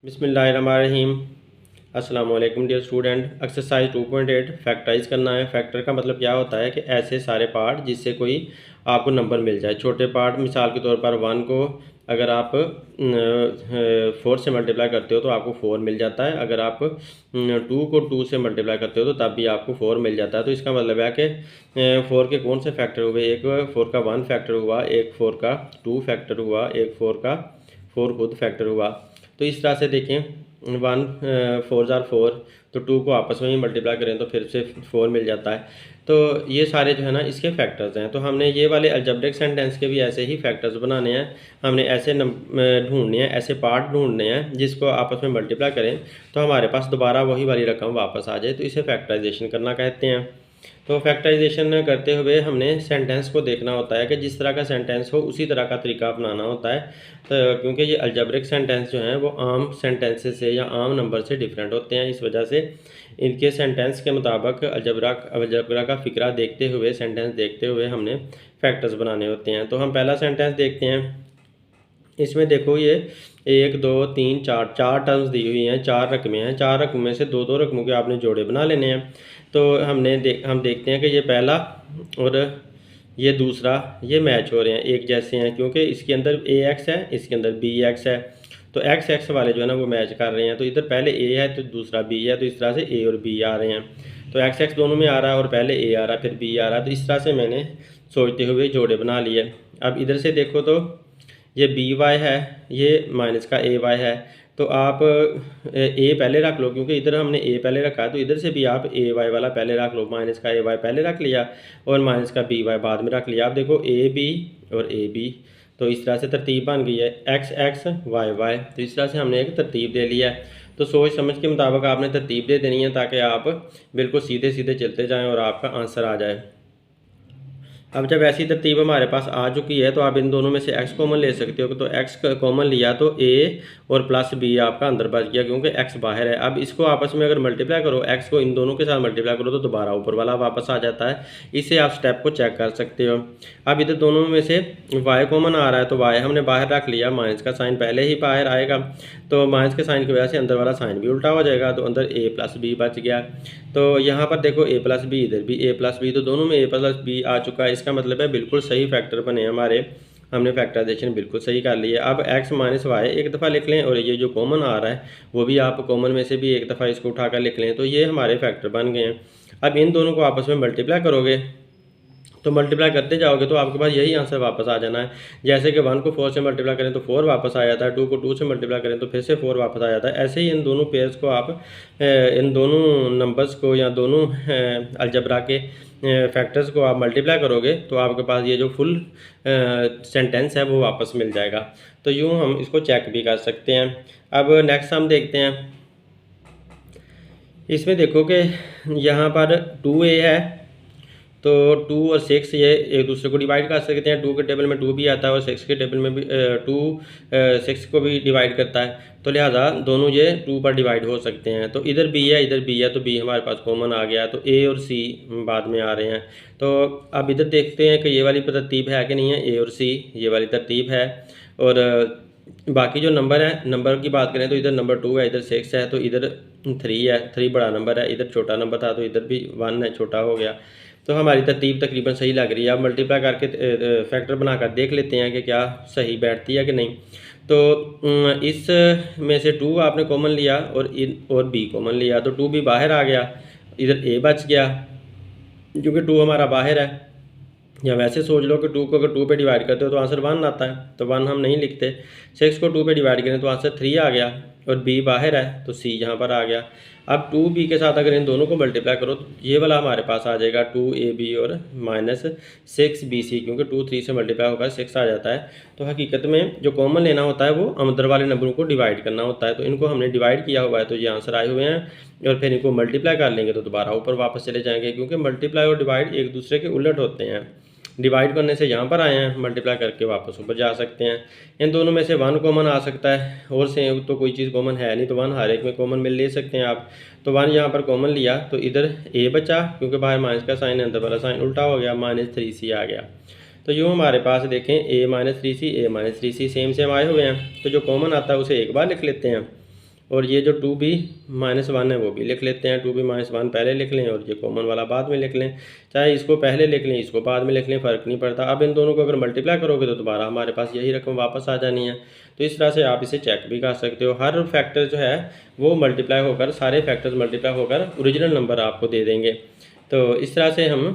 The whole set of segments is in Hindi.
बिस्मिल्लाहिर्रहमानिर्रहीम। अस्सलाम वालेकुम डियर स्टूडेंट। एक्सरसाइज 2.8 फैक्टराइज करना है। फैक्टर का मतलब क्या होता है कि ऐसे सारे पार्ट जिससे कोई आपको नंबर मिल जाए। छोटे पार्ट मिसाल के तौर पर 1 को अगर आप 4 से मल्टीप्लाई करते हो तो आपको 4 मिल जाता है। अगर आप 2 को 2 से मल्टीप्लाई करते हो तो तब भी आपको 4 मिल जाता है। तो इसका मतलब है कि 4 के कौन से फैक्टर हुए, एक 4 का 1 फैक्टर हुआ, एक 4 का 2 फैक्टर हुआ, एक 4 का 4 खुद फैक्टर हुआ। तो इस तरह से देखें 1 4 ज़ार 4, तो 2 को आपस में ही मल्टीप्लाई करें तो फिर से 4 मिल जाता है। तो ये सारे जो है ना इसके फैक्टर्स हैं। तो हमने ये वाले अलजेब्रिक सेंटेंस के भी ऐसे ही फैक्टर्स बनाने हैं। हमने ऐसे ढूंढने हैं, ऐसे पार्ट ढूंढने हैं जिसको आपस में मल्टीप्लाई करें तो हमारे पास दोबारा वही वाली रकम वापस आ जाए। तो इसे फैक्टराइजेशन करना कहते हैं। तो फैक्टराइजेशन करते हुए हमने सेंटेंस को देखना होता है कि जिस तरह का सेंटेंस हो उसी तरह का तरीका अपनाना होता है। तो क्योंकि ये अलजेब्रिक सेंटेंस जो हैं वो आम सेंटेंसेस से या आम नंबर से डिफरेंट होते हैं, इस वजह से इनके सेंटेंस के मुताबिक अलजबरा का फ़िक्रा देखते हुए, सेंटेंस देखते हुए हमने फैक्टर्स बनाने होते हैं। तो हम पहला सेंटेंस देखते हैं। इसमें देखो ये 1 2 3 4 4 टर्म्स दी हुई हैं, 4 रकमें हैं। 4 रकमों में से दो दो रकमों के आपने जोड़े बना लेने हैं। तो हम देखते हैं कि ये पहला और ये दूसरा ये मैच हो रहे हैं, एक जैसे हैं, क्योंकि इसके अंदर AX है, इसके अंदर BX है। तो XX वाले जो है ना वो मैच कर रहे हैं। तो इधर पहले A है तो दूसरा B है, तो इस तरह से A और B आ रहे हैं। तो XX दोनों में आ रहा है और पहले A आ रहा है फिर B आ रहा है। तो इस तरह से मैंने सोचते हुए जोड़े बना लिए। अब इधर से देखो तो ये BY है, ये माइनस का AY है। तो आप A पहले रख लो, क्योंकि इधर हमने A पहले रखा है। तो इधर से भी आप AY वाला पहले रख लो, माइनस का AY पहले रख लिया और माइनस का BY बाद में रख लिया। आप देखो AB और AB, तो इस तरह से तरतीब बन गई है XX YY। तो इस तरह से हमने एक तरतीब दे लिया है। तो सोच समझ के मुताबिक आपने तरतीब दे देनी है ताकि आप बिल्कुल सीधे सीधे चलते जाएँ और आपका आंसर आ जाए। अब जब ऐसी तरतीब हमारे पास आ चुकी है तो आप इन दोनों में से x कॉमन ले सकते हो। तो x कॉमन लिया तो a और प्लस b आपका अंदर बच गया, क्योंकि x बाहर है। अब इसको आपस में अगर मल्टीप्लाई करो, x को इन दोनों के साथ मल्टीप्लाई करो तो दोबारा ऊपर वाला वापस आ जाता है। इससे आप स्टेप को चेक कर सकते हो। अब इधर दोनों में से y कॉमन आ रहा है तो y हमने बाहर रख लिया, माइनस का साइन पहले ही बाहर आएगा। तो माइनस के साइन की वजह से अंदर वाला साइन भी उल्टा हो जाएगा, तो अंदर a प्लस b बच गया। तो यहाँ पर देखो a प्लस बी, इधर भी a प्लस बी, तो दोनों में a प्लस बी आ चुका है। इसका मतलब है बिल्कुल सही फैक्टर बने हमारे, हमने फैक्टराइजेशन बिल्कुल सही कर ली है। अब x माइनस वाई एक दफ़ा लिख लें और ये जो कॉमन आ रहा है वो भी आप कॉमन में से भी एक दफ़ा इसको उठाकर लिख लें। तो ये हमारे फैक्टर बन गए हैं। अब इन दोनों को आपस में मल्टीप्लाई करोगे तो मल्टीप्लाई करते जाओगे तो आपके पास यही आंसर वापस आ जाना है। जैसे कि 1 को 4 से मल्टीप्लाई करें तो 4 वापस आ जाता है, 2 को 2 से मल्टीप्लाई करें तो फिर से 4 वापस आ जाता है। ऐसे ही इन दोनों पेयर्स को आप इन दोनों नंबर्स को या दोनों अलजबरा के फैक्टर्स को आप मल्टीप्लाई करोगे तो आपके पास ये जो फुल सेंटेंस है वो वापस मिल जाएगा। तो यूँ हम इसको चेक भी कर सकते हैं। अब नेक्स्ट हम देखते हैं। इसमें देखो कि यहाँ पर 2a है, तो 2 और 6 ये एक दूसरे को डिवाइड कर सकते हैं। 2 के टेबल में 2 भी आता है और 6 के टेबल में भी 2 6 को भी डिवाइड करता है। तो लिहाजा दोनों ये 2 पर डिवाइड हो सकते हैं। तो इधर b है, इधर b है, तो b हमारे पास कॉमन आ गया। तो a और c बाद में आ रहे हैं। तो अब इधर देखते हैं कि ये वाली तरतीब है कि नहीं है। a और c ये वाली तरतीब है। और बाकी जो नंबर है, नंबर की बात करें तो इधर नंबर 2 है, इधर 6 है, तो इधर 3 है, 3 बड़ा नंबर है, इधर छोटा नंबर था तो इधर भी 1 है, छोटा हो गया। तो हमारी तरतीब तकरीबन सही लग रही है। अब मल्टीप्लाई करके फैक्टर बनाकर देख लेते हैं कि क्या सही बैठती है कि नहीं। तो इस में से 2 आपने कॉमन लिया और b कॉमन लिया, तो 2 भी बाहर आ गया, इधर a बच गया क्योंकि 2 हमारा बाहर है। या वैसे सोच लो कि 2 को अगर 2 पे डिवाइड करते हो तो आंसर 1 आता है, तो 1 हम नहीं लिखते। 6 को 2 पे डिवाइड करें तो आंसर 3 आ गया और b बाहर है तो c यहाँ पर आ गया। अब 2b के साथ अगर इन दोनों को मल्टीप्लाई करो तो ये वाला हमारे पास आ जाएगा 2ab और माइनस 6bc, क्योंकि 2 3 से मल्टीप्लाई होकर 6 आ जाता है। तो हकीकत में जो कॉमन लेना होता है वो अंदर वाले नंबरों को डिवाइड करना होता है। तो इनको हमने डिवाइड किया हुआ है तो ये आंसर आए हुए हैं। और फिर इनको मल्टीप्लाई कर लेंगे तो दोबारा ऊपर वापस चले जाएंगे, क्योंकि मल्टीप्लाई और डिवाइड एक दूसरे के उलट होते हैं। डिवाइड करने से यहाँ पर आए हैं, मल्टीप्लाई करके वापस ऊपर जा सकते हैं। इन दोनों में से 1 कॉमन आ सकता है और से तो कोई चीज़ कॉमन है नहीं, तो 1 हर एक में कॉमन मिल ले सकते हैं आप। तो 1 यहाँ पर कॉमन लिया तो इधर a बचा, क्योंकि बाहर माइनस का साइन है, अंदर वाला साइन उल्टा हो गया, -3c आ गया। तो यूँ हमारे पास देखें a -3c a -3c same same आए हुए हैं। तो जो कॉमन आता है उसे एक बार लिख लेते हैं और ये जो 2b-1 है वो भी लिख लेते हैं। 2b-1 पहले लिख लें और ये कॉमन वाला बाद में लिख लें, चाहे इसको पहले लिख लें इसको बाद में लिख लें, फ़र्क नहीं पड़ता। अब इन दोनों को अगर मल्टीप्लाई करोगे तो दोबारा हमारे पास यही रकम वापस आ जानी है। तो इस तरह से आप इसे चेक भी कर सकते हो। हर फैक्टर जो है वो मल्टीप्लाई होकर, सारे फैक्टर्स मल्टीप्लाई होकर ओरिजिनल नंबर आपको दे देंगे। तो इस तरह से हम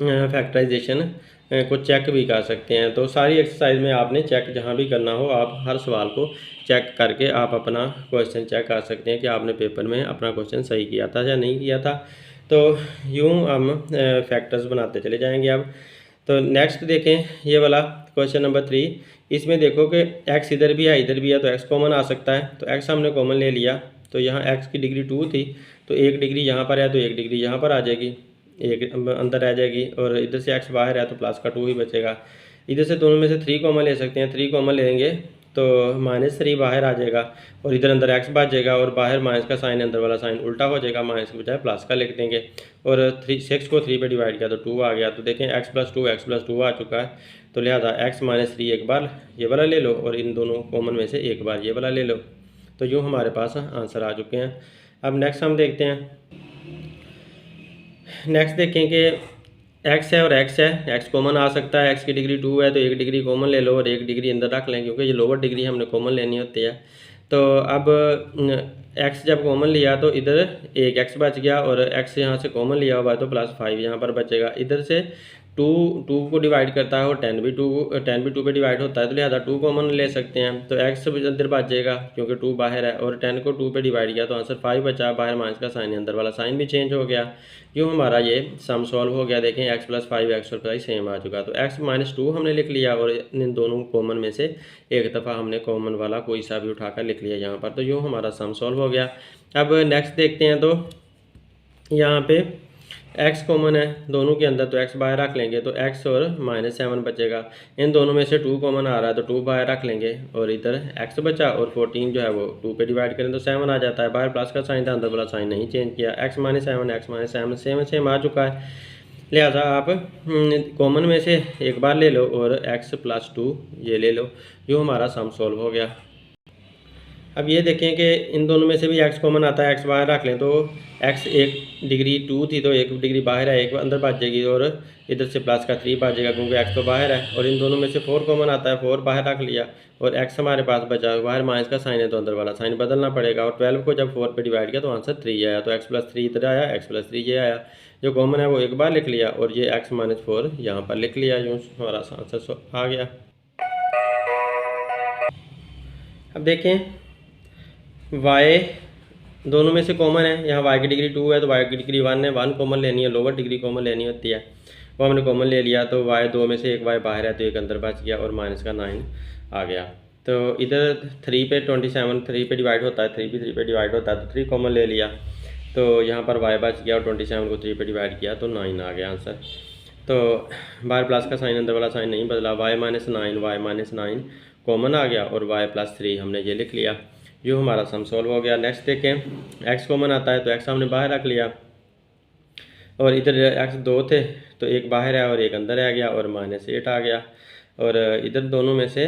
फैक्टराइजेशन को चेक भी कर सकते हैं। तो सारी एक्सरसाइज में आपने चेक जहाँ भी करना हो, आप हर सवाल को चेक करके आप अपना क्वेश्चन चेक कर सकते हैं कि आपने पेपर में अपना क्वेश्चन सही किया था या नहीं किया था। तो यूँ हम फैक्टर्स बनाते चले जाएंगे। अब तो नेक्स्ट देखें ये वाला क्वेश्चन नंबर 3। इसमें देखो कि एक्स इधर भी है इधर भी है, तो एक्स कॉमन आ सकता है। तो एक्स हमने कॉमन ले लिया, तो यहाँ एक्स की डिग्री 2 थी, तो 1 डिग्री यहाँ पर है तो 1 डिग्री यहाँ पर आ जाएगी, एक अंदर रह जाएगी। और इधर से एक्स बाहर है तो प्लस का 2 ही बचेगा। इधर से दोनों में से 3 कॉमन ले सकते हैं, 3 कॉमन लेंगे तो -3 बाहर आ जाएगा और इधर अंदर एक्स बच जाएगा और बाहर माइनस का साइन, अंदर वाला साइन उल्टा हो जाएगा, माइनस के बजाय प्लस का लिख देंगे। और 6 को 3 पे डिवाइड किया तो 2 आ गया। तो देखें x + 2 आ चुका है, तो लिहाजा x - 3 एक बार ये वाला ले लो और इन दोनों कॉमन में से एक बार ये वाला ले लो। तो यूँ हमारे पास आंसर आ चुके हैं। अब नेक्स्ट हम देखते हैं। नेक्स्ट देखें कि x है और x है, x कॉमन आ सकता है। x की डिग्री 2 है तो 1 डिग्री कॉमन ले लो और 1 डिग्री अंदर रख लें, क्योंकि ये लोअर डिग्री हमने कॉमन लेनी होती है। तो अब x जब कॉमन लिया तो इधर एक x बच गया और x यहाँ से कॉमन लिया हुआ है तो +5 यहाँ पर बचेगा। इधर से 2 को डिवाइड करता है और 10 भी 2 पे डिवाइड होता है, तो लिहाजा 2 कॉमन ले सकते हैं। तो x अंदर बच जाएगा क्योंकि 2 बाहर है और 10 को 2 पे डिवाइड किया तो आंसर 5 बचा। बाहर माइनस का साइन, अंदर वाला साइन भी चेंज हो गया। यूँ हमारा ये सम सॉल्व हो गया। देखें x + 5 x और 5 सेम आ चुका। तो x - 2 हमने लिख लिया और इन दोनों कॉमन में से एक दफ़ा हमने कॉमन वाला कोई सा भी उठाकर लिख लिया यहाँ पर। तो यूँ हमारा सम सॉल्व हो गया। अब नेक्स्ट देखते हैं। तो यहाँ पे x कॉमन है दोनों के अंदर, तो x बाहर रख लेंगे तो x और -7 बचेगा। इन दोनों में से 2 कॉमन आ रहा है तो 2 बाहर रख लेंगे और इधर x बचा और 14 जो है वो 2 पे डिवाइड करें तो 7 आ जाता है। बाहर प्लस का साइन था, अंदर वाला साइन नहीं चेंज किया। x - 7 सेम आ चुका है। लिहाजा आप कॉमन में से एक बार ले लो और x + 2 ये ले लो। यूँ हमारा सम सॉल्व हो गया। अब ये देखें कि इन दोनों में से भी x कॉमन आता है, x बाहर रख लें तो x 1 डिग्री 2 थी तो 1 डिग्री बाहर है, एक अंदर बच जाएगी और इधर से प्लस का 3 बच जाएगा क्योंकि x तो बाहर है। और इन दोनों में से 4 कॉमन आता है, 4 बाहर रख लिया और x हमारे पास बचा, बाहर माइनस का साइन है तो अंदर वाला साइन बदलना पड़ेगा। और 12 को जब 4 पे डिवाइड किया तो आंसर 3 आया। तो x + 3 इधर आया, x + 3 ये आया। जो कॉमन है वो एक बार लिख लिया और ये x - 4 यहाँ पर लिख लिया। यूँ हमारा आंसर आ गया। अब देखें y दोनों में से कॉमन है, यहाँ y की डिग्री 2 है तो y की डिग्री 1 है, 1 कॉमन लेनी है, लोअर डिग्री कॉमन लेनी होती है, वो हमने कॉमन ले लिया। तो y 2 में से एक y बाहर है तो एक अंदर बच गया और माइनस का 9 आ गया। तो इधर 3 पे 27 3 पे डिवाइड होता है, 3 भी 3 पे डिवाइड होता है तो 3 कॉमन ले लिया। तो यहाँ पर y बच गया और 27 को 3 पे डिवाइड किया तो 9 आ गया आंसर। तो बाहर प्लस का साइन, अंदर वाला साइन नहीं बदला, y - 9 कॉमन आ गया और y + 3 हमने ये लिख लिया। यूँ हमारा सम सॉल्व हो गया। नेक्स्ट देखें, x कॉमन आता है तो x हमने बाहर रख लिया और इधर x 2 थे तो एक बाहर है और एक अंदर आ गया और -8 आ गया। और इधर दोनों में से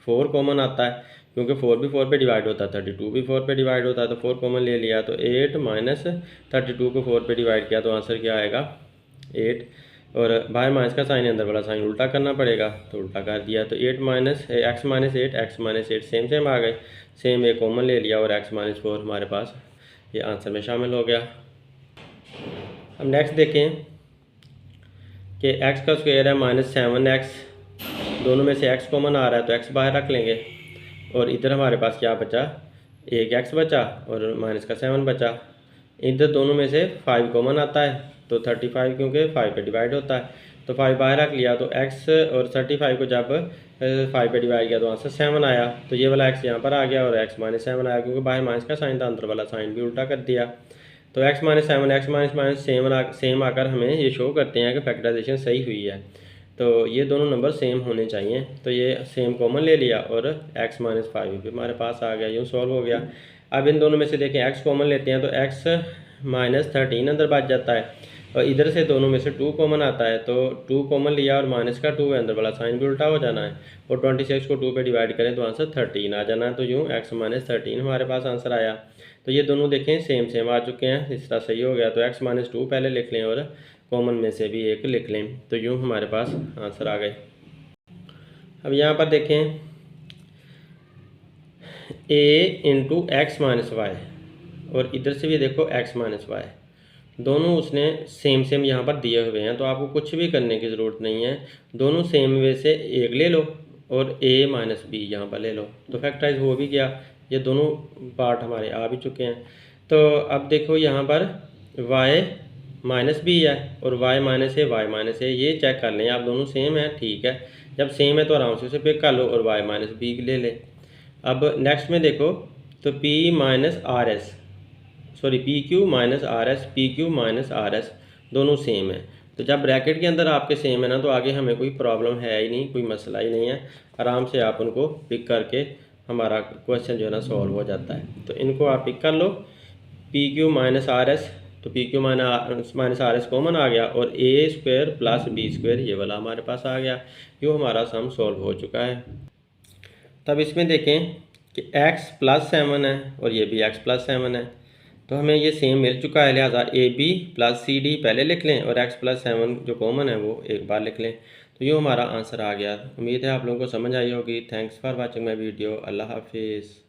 4 कॉमन आता है क्योंकि 4 भी 4 पे डिवाइड होता है, 32 भी 4 पे डिवाइड होता है तो 4 कॉमन ले लिया। तो 8 - 32 को 4 पे डिवाइड किया तो आंसर क्या आएगा 8। और बाहर माइनस का साइन, अंदर वाला साइन उल्टा करना पड़ेगा तो उल्टा कर दिया। तो x - 8 सेम आ गए, सेम एक कॉमन ले लिया और x - 4 हमारे पास ये आंसर में शामिल हो गया। अब नेक्स्ट देखें कि x का स्क्वायर है -7x, दोनों में से x कॉमन आ रहा है तो x बाहर रख लेंगे और इधर हमारे पास क्या बचा, एक x बचा और -7 बचा। इधर दोनों में से 5 कॉमन आता है तो 35 क्योंकि 5 पे डिवाइड होता है तो 5 बाहर रख लिया। तो x और 35 को जब 5 पे डिवाइड किया तो आंसर 7 आया। तो ये वाला x यहाँ पर आ गया और x - 7 आया क्योंकि बाहर माइनस का साइन था, अंदर वाला साइन भी उल्टा कर दिया। तो x - 7 x - सेम आकर हमें ये शो करते हैं कि फैक्टराइजेशन सही हुई है। तो ये दोनों नंबर सेम होने चाहिए, तो ये सेम कॉमन ले लिया और x - 5 भी हमारे पास आ गया। यूँ सॉल्व हो गया। अब इन दोनों में से देखें x कॉमन लेते हैं तो x - 13 अंदर बच जाता है। और इधर से दोनों में से 2 कॉमन आता है, तो 2 कॉमन लिया और माइनस का 2 है, अंदर वाला साइन भी उल्टा हो जाना है, और 26 को 2 पे डिवाइड करें तो आंसर 13 आ जाना है। तो यूँ x माइनस 13 हमारे पास आंसर आया। तो ये दोनों देखें सेम सेम आ चुके हैं, इस तरह सही हो गया। तो x माइनस 2 पहले लिख लें और कॉमन में से भी एक लिख लें, तो यूँ हमारे पास आंसर आ गए। अब यहाँ पर देखें a into x minus y, और इधर से भी देखो x माइनस वाई, दोनों उसने सेम सेम यहाँ पर दिए हुए हैं, तो आपको कुछ भी करने की ज़रूरत नहीं है। दोनों सेम वे से एक ले लो और a माइनस बी यहाँ पर ले लो, तो फैक्टराइज हो भी गया। ये दोनों पार्ट हमारे आ भी चुके हैं। तो अब देखो यहाँ पर y माइनस बी है और y माइनस है, y माइनस है, ये चेक कर लें आप, दोनों सेम है, ठीक है। जब सेम है तो आराम से उसे पिक कर लो और y माइनस बी ले ले। अब नेक्स्ट में देखो तो p minus R S, sorry P Q minus R S, P Q minus R S दोनों सेम है। तो जब ब्रैकेट के अंदर आपके सेम है ना, तो आगे हमें कोई प्रॉब्लम है ही नहीं, कोई मसला ही नहीं है। आराम से आप उनको पिक करके हमारा क्वेश्चन जो है ना सॉल्व हो जाता है। तो इनको आप पिक कर लो, P Q minus R S, तो P Q minus R S common आ गया, और A square plus B square ये वाला हमारे पास आ गया। यो हमारा सम सॉल्व हो चुका है। तब इसमें देखें कि x प्लस 7 है और ये भी x प्लस 7 है, तो हमें ये सेम मिल चुका है, लिहाजा a b plus c d पहले लिख लें और x प्लस 7 जो कॉमन है वो एक बार लिख लें। तो यूँ हमारा आंसर आ गया। उम्मीद है आप लोगों को समझ आई होगी। Thanks for watching my video. Allah हाफिज़।